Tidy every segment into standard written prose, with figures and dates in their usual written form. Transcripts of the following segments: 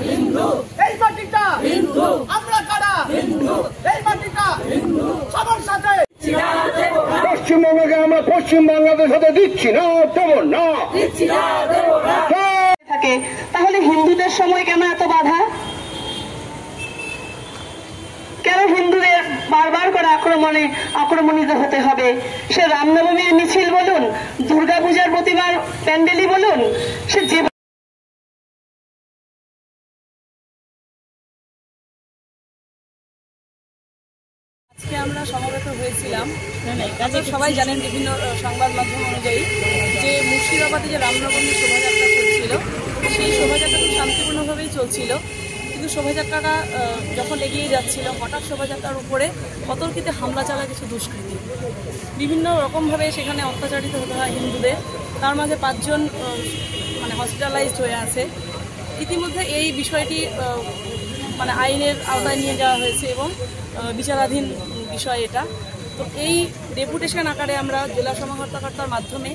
হিন্দু, এই মাটিটা হিন্দু, আমরা কারা হিন্দু, এই মাটিটা হিন্দু, সবার সাথে পশ্চিমবঙ্গকে আমরা পশ্চিম বাংলাদেশের সাথে দিচ্ছি না, দেব না, থাকে। তাহলে হিন্দুদের সময় কেন এত বাধা? কেন হিন্দুদের বারবার করে আক্রমণিত হতে হবে? সে রামনবমীর মিছিল বলুন, দুর্গাপূজার প্রতিমার প্যান্ডেলই বলুন, সে যে আজকে আমরা সমবেত হয়েছিলাম, সবাই জানেন বিভিন্ন সংবাদ মাধ্যম অনুযায়ী যে মুর্শিদাবাদে যে রামনবমী শোভাযাত্রা চলছিল, সেই শোভাযাত্রা খুব শান্তিপূর্ণভাবেই চলছিল। কিন্তু শোভাযাত্রাটা যখন এগিয়ে যাচ্ছিল, হঠাৎ শোভাযাত্রার উপরে অতর্কিতে হামলা চালায় কিছু দুষ্কৃতী। বিভিন্ন রকমভাবে সেখানে অত্যাচারিত হতে হয় হিন্দুদের। তার মাঝে 5 জন হসপিটালাইজড হয়ে আছে। ইতিমধ্যে এই বিষয়টি আইনের আওতায় নিয়ে যাওয়া হয়েছে এবং বিচারাধীন বিষয় এটা। তো এই ডেপুটেশন আকারে আমরা জেলা সমাহর্তাকর্তার মাধ্যমে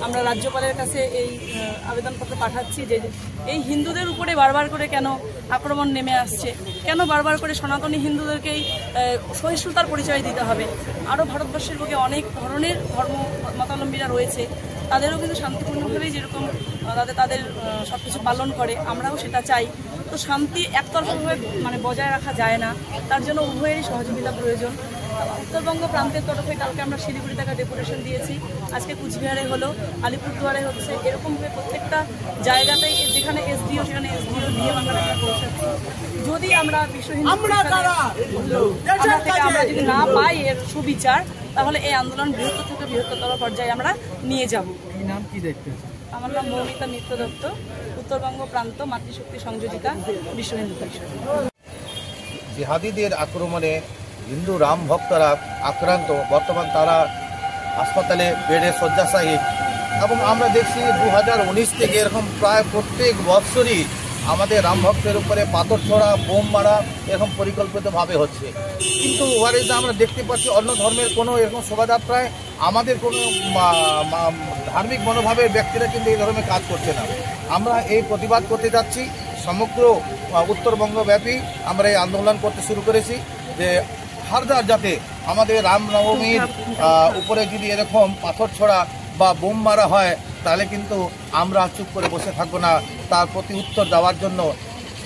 আমরা রাজ্যপালের কাছে এই আবেদনপত্র পাঠাচ্ছি যে এই হিন্দুদের উপরে বারবার করে কেন আক্রমণ নেমে আসছে, কেন বারবার করে সনাতনী হিন্দুদেরকেই সহিষ্ণুতার পরিচয় দিতে হবে। আরও ভারতবর্ষের বুকে অনেক ধরনের ধর্ম মতাবলম্বীরা রয়েছে, তাদেরও কিন্তু শান্তিপূর্ণভাবেই যেরকম তাদের সব কিছু পালন করে, আমরাও সেটা চাই। তো শান্তি একতরফাভাবে বজায় রাখা যায় না, তার জন্য উভয়েরই সহযোগিতা প্রয়োজন। উত্তরবঙ্গ প্রান্তের তরফে কালকে আমরা শিলিগুড়ি থেকে ডেপুটেশন দিয়েছি, আজকে কুচবিহারে হলো, আলিপুরদুয়ারে হচ্ছে, এরকমভাবে প্রত্যেকটা জায়গাতেই যেখানে এসডিও সেখানে এসডিও দিয়ে আমরা পৌঁছাচ্ছি। যদি আমরা বিশ্ব হিন্দু আমরা যদি না পাই এর সুবিচার, তাহলে এই আন্দোলন বৃহত্তর থেকে বৃহত্তর পর্যায়ে আমরা নিয়ে যাব। নাম কি দেখতে? আমার নাম মৌমিতা মিত্র দত্ত, উত্তরবঙ্গ প্রান্ত মাতৃশক্তি সংযোজিকা, বিশ্ব হিন্দু পরিষদ। জিহাদিদের আক্রমণে হিন্দু রাম ভক্তরা আক্রান্ত, বর্তমান তারা হাসপাতালে বেডে শয্যাশায়ী। এবং আমরা দেখছি 2019 থেকে এরকম প্রায় প্রত্যেক বৎসরই আমাদের রাম ভক্তের উপরে পাথর ছোড়া, বোম মারা এরকম পরিকল্পিতভাবে হচ্ছে। কিন্তু আমরা দেখতে পাচ্ছি অন্য ধর্মের কোনো এরকম শোভাযাত্রায় আমাদের কোনো ধার্মিক মনোভাবের ব্যক্তিরা কিন্তু এই ধরনের কাজ করছে না। আমরা এই প্রতিবাদ করতে যাচ্ছি, সমগ্র উত্তরবঙ্গব্যাপী আমরা এই আন্দোলন করতে শুরু করেছি যে হারদার যাতে আমাদের রামনবমীর উপরে যদি এরকম পাথর ছোড়া বা বোম মারা হয়, তাহলে কিন্তু আমরা চুপ করে বসে থাকবো না। তার প্রতি উত্তর দেওয়ার জন্য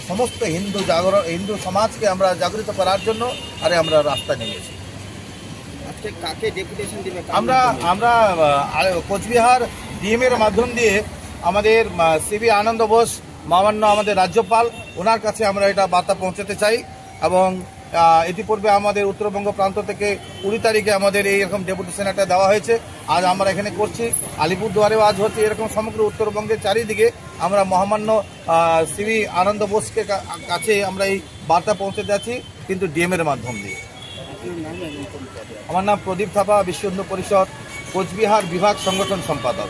সমস্ত হিন্দু সমাজকে আমরা জাগরিত করার জন্য আমরা রাস্তা নেমেছি। আজকে কাকে ডেপুটেশন দিবে? আমরা কোচবিহার ডিএমের মাধ্যম দিয়ে আমাদের সিবি আনন্দ বোস মহামান্য আমাদের রাজ্যপাল, ওনার কাছে আমরা এটা বার্তা পৌঁছাতে চাই। এবং ইতিপূর্বে আমাদের উত্তরবঙ্গ প্রান্ত থেকে 20 তারিখে আমাদের এইরকম ডেপুটেশন একটা দেওয়া হয়েছে, আজ আমরা এখানে করছি। আলিপুরদুয়ারেও আজ হচ্ছে। এরকম সমগ্র উত্তরবঙ্গের চারিদিকে আমরা মহামান্য সিবি আনন্দ বোসকে কাছে আমরা এই বার্তা পৌঁছে যাচ্ছি, কিন্তু ডিএমের মাধ্যম দিয়ে। আমার নাম প্রদীপ থাপা, বিশ্ব হিন্দু পরিষদ কোচবিহার বিভাগ সংগঠন সম্পাদক।